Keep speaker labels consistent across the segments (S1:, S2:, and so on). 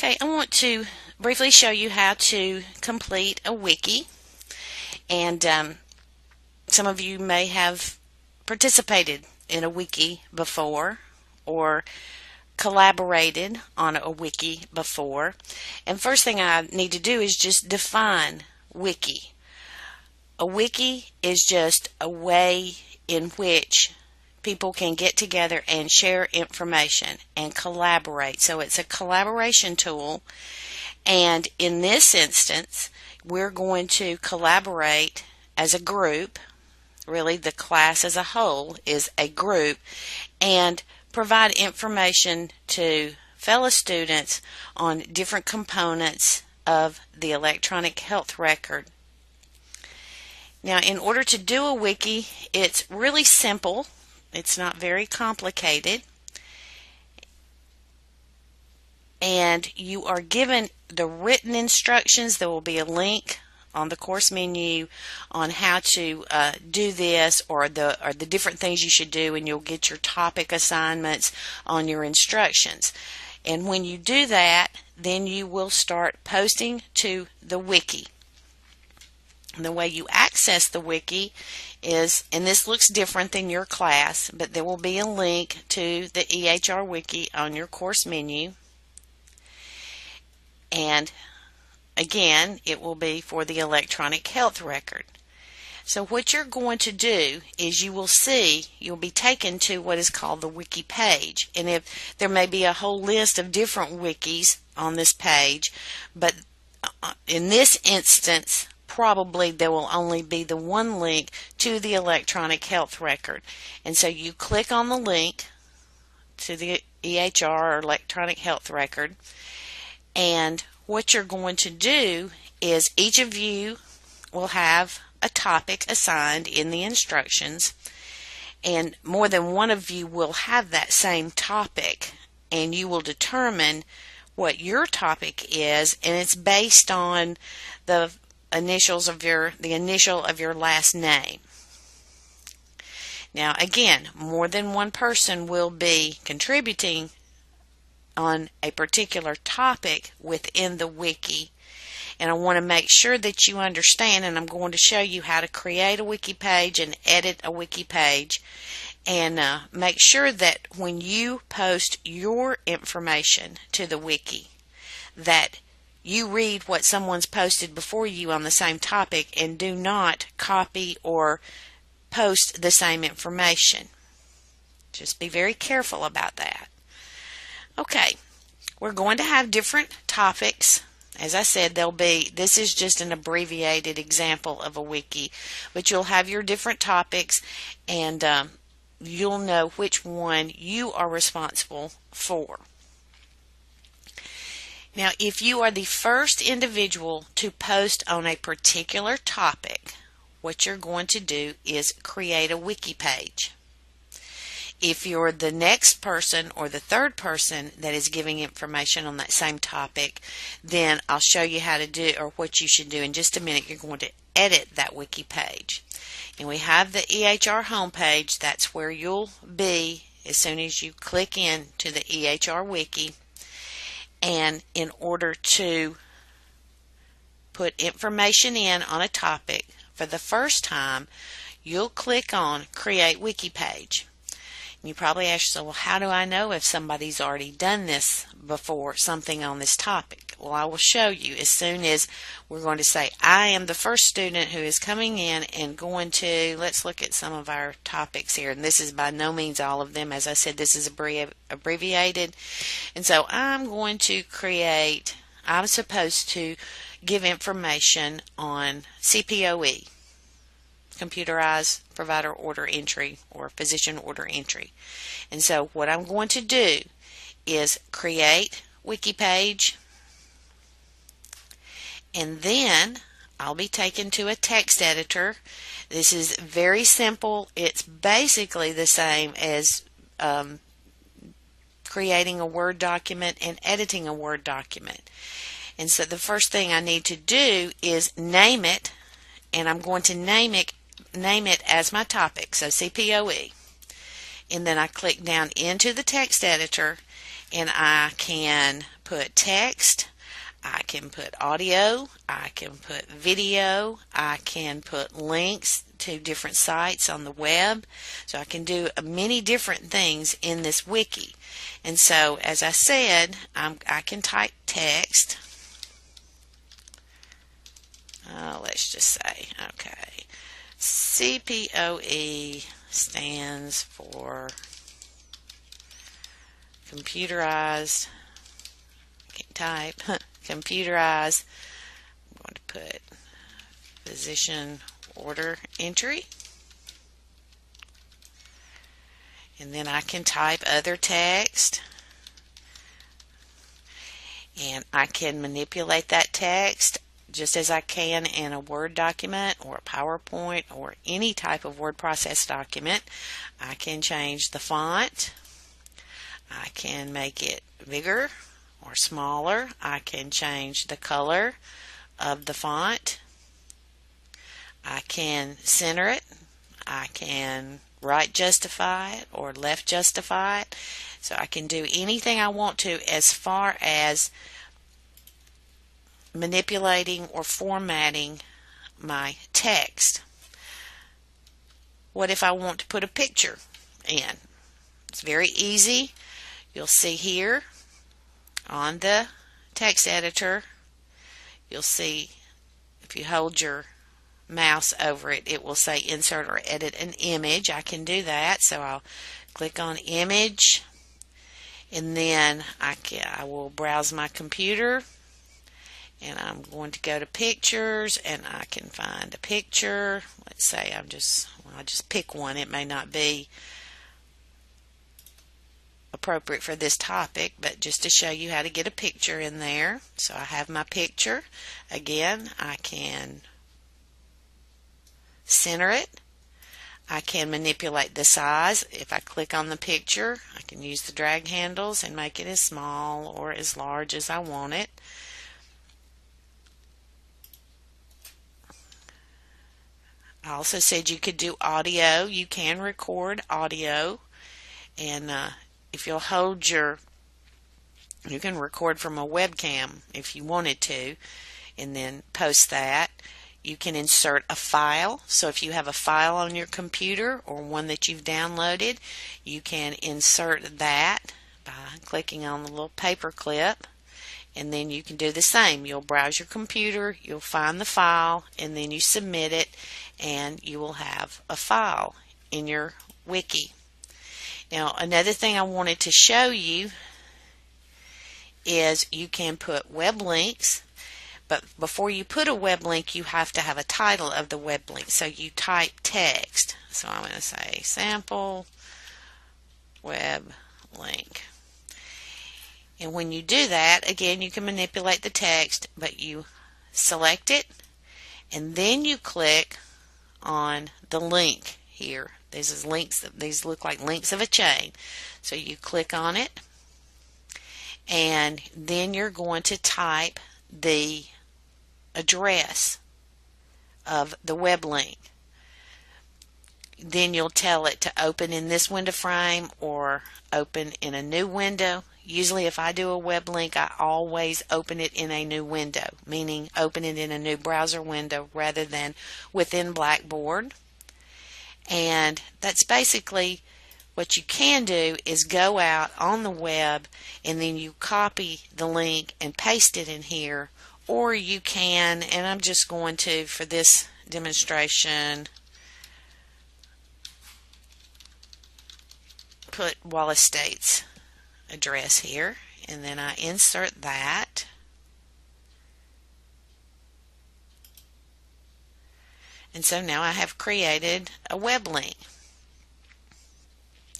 S1: Okay, I want to briefly show you how to complete a wiki, and some of you may have participated in a wiki before or collaborated on a wiki before. And first thing I need to do is just define wiki. A wiki is just a way in which people can get together and share information and collaborate. So it's a collaboration tool, and in this instance we're going to collaborate as a group. Really, the class as a whole is a group, and provide information to fellow students on different components of the electronic health record. Now, in order to do a wiki, it's really simple. It's not very complicated. And you are given the written instructions. There will be a link on the course menu on how to do this, or the different things you should do, and you'll get your topic assignments on your instructions. And when you do that, then you will start posting to the wiki. And the way you access the wiki is, and this looks different than your class, but there will be a link to the EHR wiki on your course menu. And again, it will be for the electronic health record. So what you're going to do is you'll be taken to what is called the wiki page. And if there may be a whole list of different wikis on this page, but in this instance, probably there will only be the one link to the electronic health record. And so you click on the link to the EHR or electronic health record, and what you're going to do is each of you will have a topic assigned in the instructions, and more than one of you will have that same topic, and you will determine what your topic is, and it's based on the initial of your last name. Now again, more than one person will be contributing on a particular topic within the wiki, and I want to make sure that you understand, and I'm going to show you how to create a wiki page and edit a wiki page, and make sure that when you post your information to the wiki that you read what someone's posted before you on the same topic, and do not copy or post the same information. Just be very careful about that. Okay, we're going to have different topics. As I said, this is just an abbreviated example of a wiki, but you'll have your different topics, and you'll know which one you are responsible for. Now, if you are the first individual to post on a particular topic, what you're going to do is create a wiki page. If you're the next person or the third person that is giving information on that same topic, then I'll show you how to do, or what you should do in just a minute. You're going to edit that wiki page. And we have the EHR homepage. That's where you'll be as soon as you click in to the EHR wiki. And in order to put information in on a topic for the first time, you'll click on Create Wiki Page. And you probably ask yourself, well, how do I know if somebody's already done this before, something on this topic? Well, I will show you as soon as we're going to say, I am the first student who is coming in and going to, let's look at some of our topics here. And this is by no means all of them. As I said, this is abbreviated. And so I'm supposed to give information on CPOE, computerized provider order entry, or physician order entry. And so what I'm going to do is create wiki page, and then I'll be taken to a text editor. This is very simple. It's basically the same as creating a Word document and editing a Word document. And so the first thing I need to do is name it, and I'm going to name it as my topic, so CPOE. And then I click down into the text editor, and I can put text, I can put audio, I can put video, I can put links to different sites on the web. So I can do many different things in this wiki. And so, as I said, I can type text. Let's just say, okay, CPOE stands for computerized, can't type, computerized, I'm going to put physician order entry. And then I can type other text. And I can manipulate that text just as I can in a Word document or a PowerPoint or any type of word process document. I can change the font. I can make it bigger or smaller. I can change the color of the font. I can center it. I can right justify it or left justify it. So I can do anything I want to as far as manipulating or formatting my text. What if I want to put a picture in? It's very easy. You'll see here on the text editor, you'll see if you hold your mouse over it, it will say insert or edit an image. I can do that. So I'll click on image, and then I will browse my computer, and I'm going to go to pictures, and I can find a picture. Let's say I'll just pick one. It may not be appropriate for this topic, but just to show you how to get a picture in there. So I have my picture. Again, I can center it. I can manipulate the size. If I click on the picture, I can use the drag handles and make it as small or as large as I want it. I also said you could do audio. You can record audio, and if you'll hold you can record from a webcam if you wanted to, and then post that. You can insert a file. So if you have a file on your computer or one that you've downloaded, you can insert that by clicking on the little paper clip, and then you can do the same. You'll browse your computer, you'll find the file, and then you submit it, and you will have a file in your wiki. Now, another thing I wanted to show you is you can put web links, but before you put a web link, you have to have a title of the web link. So you type text. So I'm going to say sample web link. And when you do that, again, you can manipulate the text, but you select it, and then you click on the link here. These look like links of a chain. So you click on it, and then you're going to type the address of the web link. Then you'll tell it to open in this window frame or open in a new window. Usually if I do a web link, I always open it in a new window, meaning open it in a new browser window rather than within Blackboard. And that's basically what you can do, is go out on the web and then you copy the link and paste it in here, or you can, and I'm just going to, for this demonstration, put Wallace State's address here, and then I insert that. And so now I have created a web link,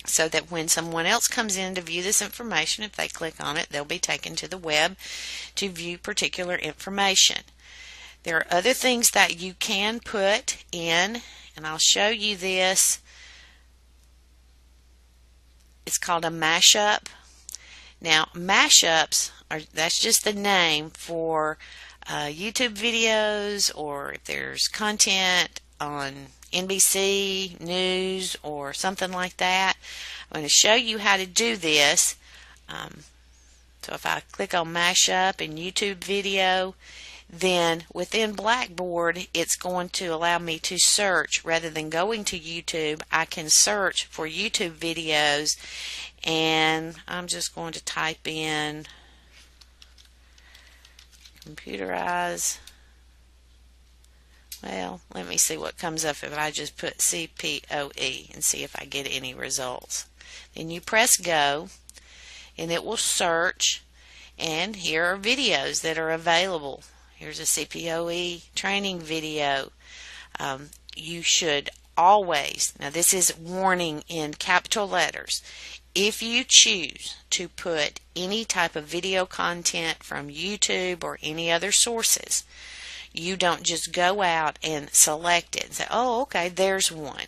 S1: so that when someone else comes in to view this information, if they click on it, they'll be taken to the web to view particular information. There are other things that you can put in, and I'll show you this. It's called a mashup. Now, mashups that's just the name for YouTube videos, or if there's content on NBC News or something like that. I'm going to show you how to do this. So if I click on Mashup and YouTube video, then within Blackboard it's going to allow me to search. Rather than going to YouTube, I can search for YouTube videos, and I'm just going to type in computerize. Well, let me see what comes up if I just put CPOE and see if I get any results. Then you press go, and it will search, and here are videos that are available. Here's a CPOE training video. You should always, now this is warning in capital letters, if you choose to put any type of video content from YouTube or any other sources, you don't just go out and select it and say, oh, okay, there's one.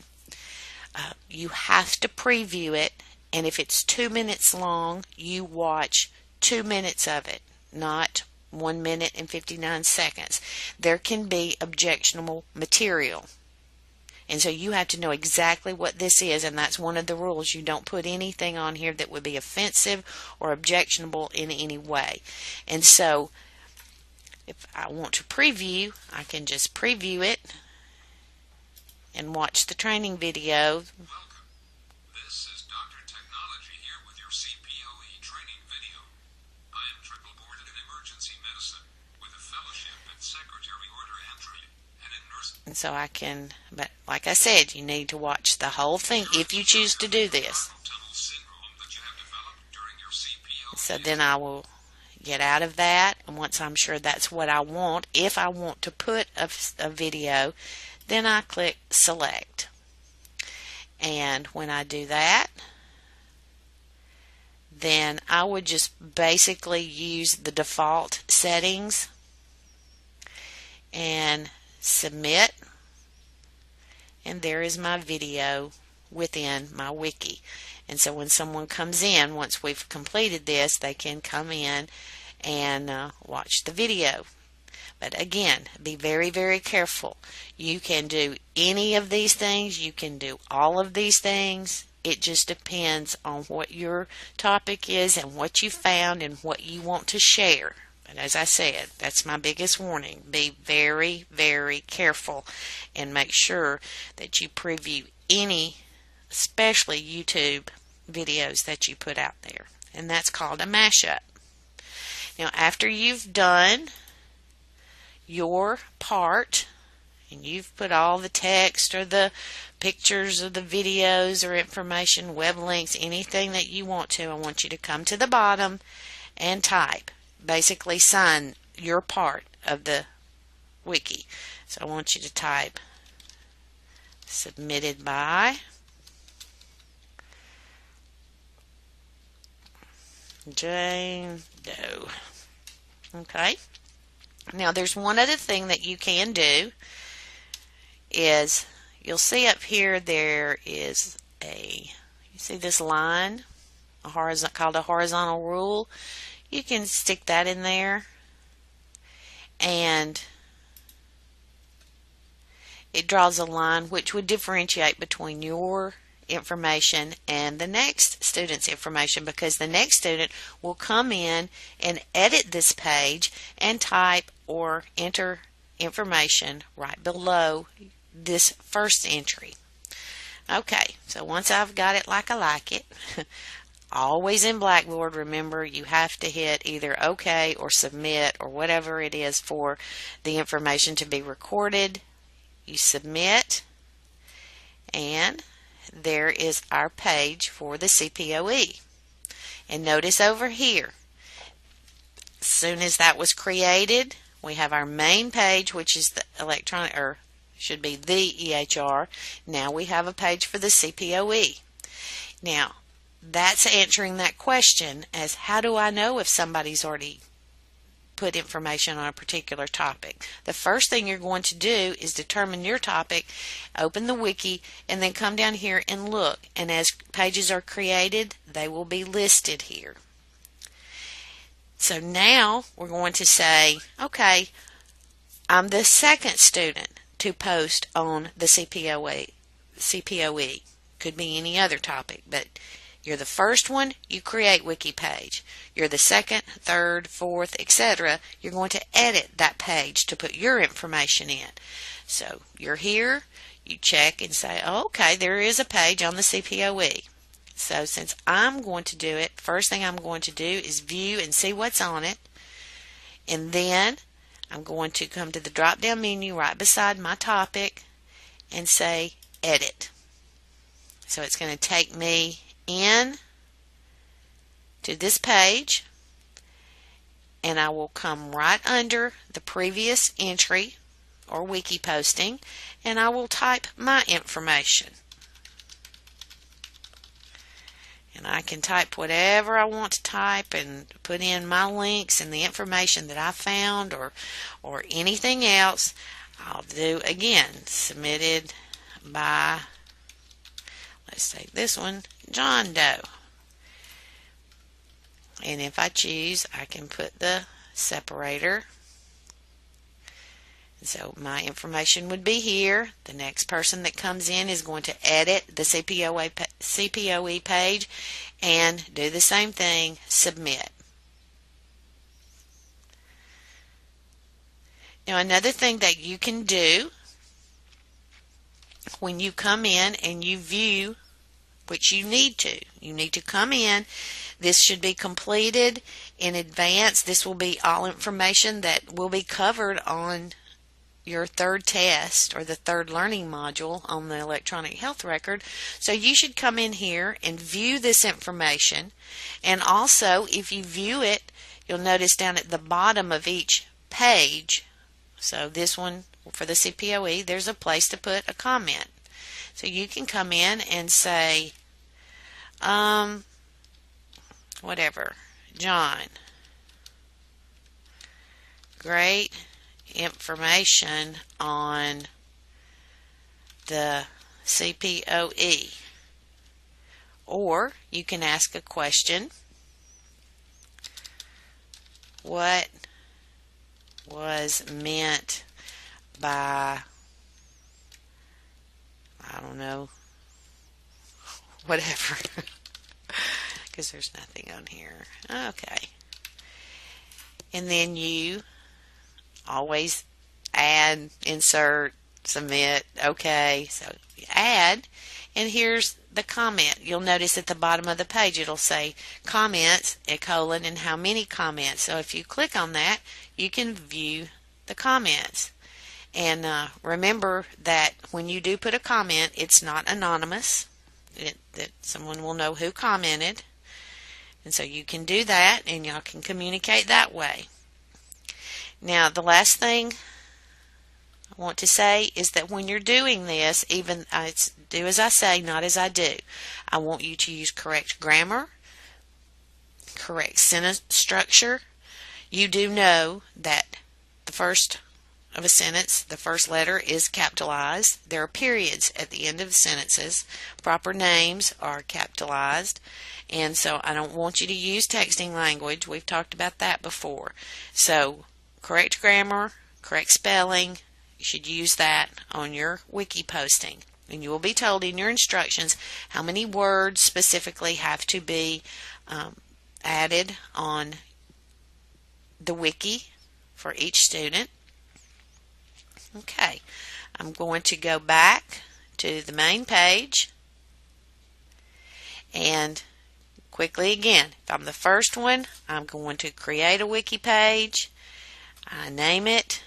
S1: You have to preview it, and if it's 2 minutes long, you watch 2 minutes of it, not 1 minute and 59 seconds. There can be objectionable material. And so you have to know exactly what this is, and that's one of the rules. You don't put anything on here that would be offensive or objectionable in any way. And so if I want to preview, I can just preview it and watch the training video.
S2: Welcome. This is Dr. Technology here with your CPOE training video. I am triple boarded in emergency medicine with a fellowship in secretary order entry and in nursing.
S1: And so I can, but like I said, you need to watch the whole thing if you choose to do this.
S2: Tunnel syndrome that you have developed during your CPOE.
S1: So then I will get out of that, and once I'm sure that's what I want, if I want to put a video, then I click select. And when I do that, then I would just basically use the default settings and submit, and there is my video within my wiki. And so when someone comes in, once we've completed this, they can come in and watch the video. But again, be very, very careful. You can do any of these things. You can do all of these things. It just depends on what your topic is and what you found and what you want to share. But as I said, that's my biggest warning. Be very, very careful and make sure that you preview any, especially YouTube videos that you put out there. And that's called a mashup. Now, after you've done your part and you've put all the text or the pictures or the videos or information, web links, anything that you want to, I want you to come to the bottom and type. Basically sign your part of the wiki. So I want you to type submitted by Jane Doe. Okay. Now there's one other thing that you can do is you'll see up here there is you see this line, called a horizontal rule. You can stick that in there, and it draws a line which would differentiate between your information and the next student's information, because the next student will come in and edit this page and type or enter information right below this first entry. Okay, so once I've got it like I like it, always in Blackboard, remember you have to hit either OK or submit or whatever it is for the information to be recorded. You submit, and there is our page for the CPOE. And notice over here, as soon as that was created, we have our main page, which is the electronic, or should be the EHR. Now we have a page for the CPOE. Now, that's answering that question as how do I know if somebody's already put information on a particular topic. The first thing you're going to do is determine your topic, open the wiki, and then come down here and look. And as pages are created, they will be listed here. So now we're going to say, okay, I'm the second student to post on the CPOE. Could be any other topic, but You're the first one, you create Wiki page. You're the second, third, fourth, etc. You're going to edit that page to put your information in. So you're here, you check and say, oh, okay, there is a page on the CPOE. So since I'm going to do it, first thing I'm going to do is view and see what's on it. And then I'm going to come to the drop down menu right beside my topic and say edit. So it's going to take me in to this page, and I will come right under the previous entry or wiki posting, and I will type my information. And I can type whatever I want to type and put in my links and the information that I found or anything else. I'll do again, submitted by, let's take this one, John Doe. And if I choose, I can put the separator. So my information would be here. The next person that comes in is going to edit the CPOE page and do the same thing, submit. Now another thing that you can do when you come in and you view, which you need to come in. This should be completed in advance. This will be all information that will be covered on your third test or the third learning module on the electronic health record. So you should come in here and view this information. And also, if you view it, you'll notice down at the bottom of each page, so this one for the CPOE, there's a place to put a comment. So you can come in and say, whatever, John, great information on the CPOE. Or you can ask a question. What was meant by, I don't know, whatever, because there's nothing on here. Okay. And then you always add, insert, submit. Okay, so you add, and here's the comment. You'll notice at the bottom of the page it'll say comments, a colon, and how many comments. So if you click on that, you can view the comments. And remember that when you do put a comment, it's not anonymous. That someone will know who commented. And so you can do that, and y'all can communicate that way. Now, the last thing I want to say is that when you're doing this, even it's do as I say, not as I do. I want you to use correct grammar, correct sentence structure. You do know that the first of a sentence, the first letter is capitalized. There are periods at the end of sentences. Proper names are capitalized. And so I don't want you to use texting language. We've talked about that before. So correct grammar, correct spelling, you should use that on your wiki posting. And you will be told in your instructions how many words specifically have to be added on the wiki for each student. Okay, I'm going to go back to the main page and quickly again, if I'm the first one, I'm going to create a wiki page. I name it.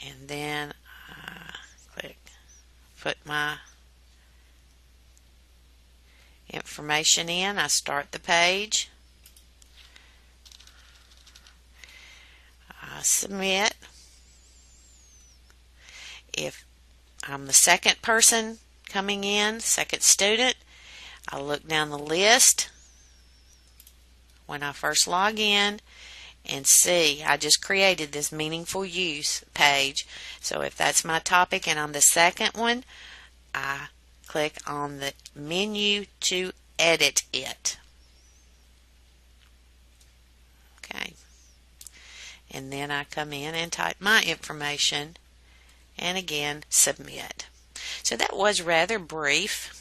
S1: And then I click, put my information in. I start the page. I submit. If I'm the second person coming in, second student, I look down the list when I first log in and see I just created this meaningful use page. So if that's my topic and I'm the second one, I click on the menu to edit it. Okay. And then I come in and type my information and again submit. So that was rather brief.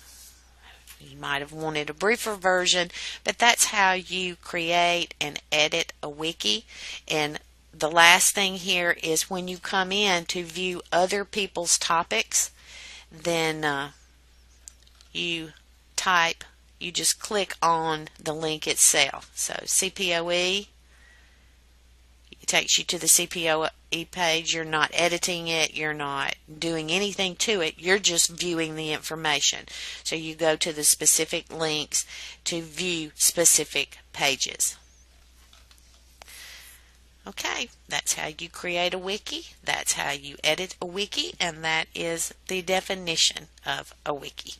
S1: You might have wanted a briefer version, but that's how you create and edit a wiki. And the last thing here is when you come in to view other people's topics, then you type, you just click on the link itself. So CPOE, it takes you to the CPOE page. You're not editing it, you're not doing anything to it, you're just viewing the information. So you go to the specific links to view specific pages. Okay, that's how you create a wiki, that's how you edit a wiki, and that is the definition of a wiki.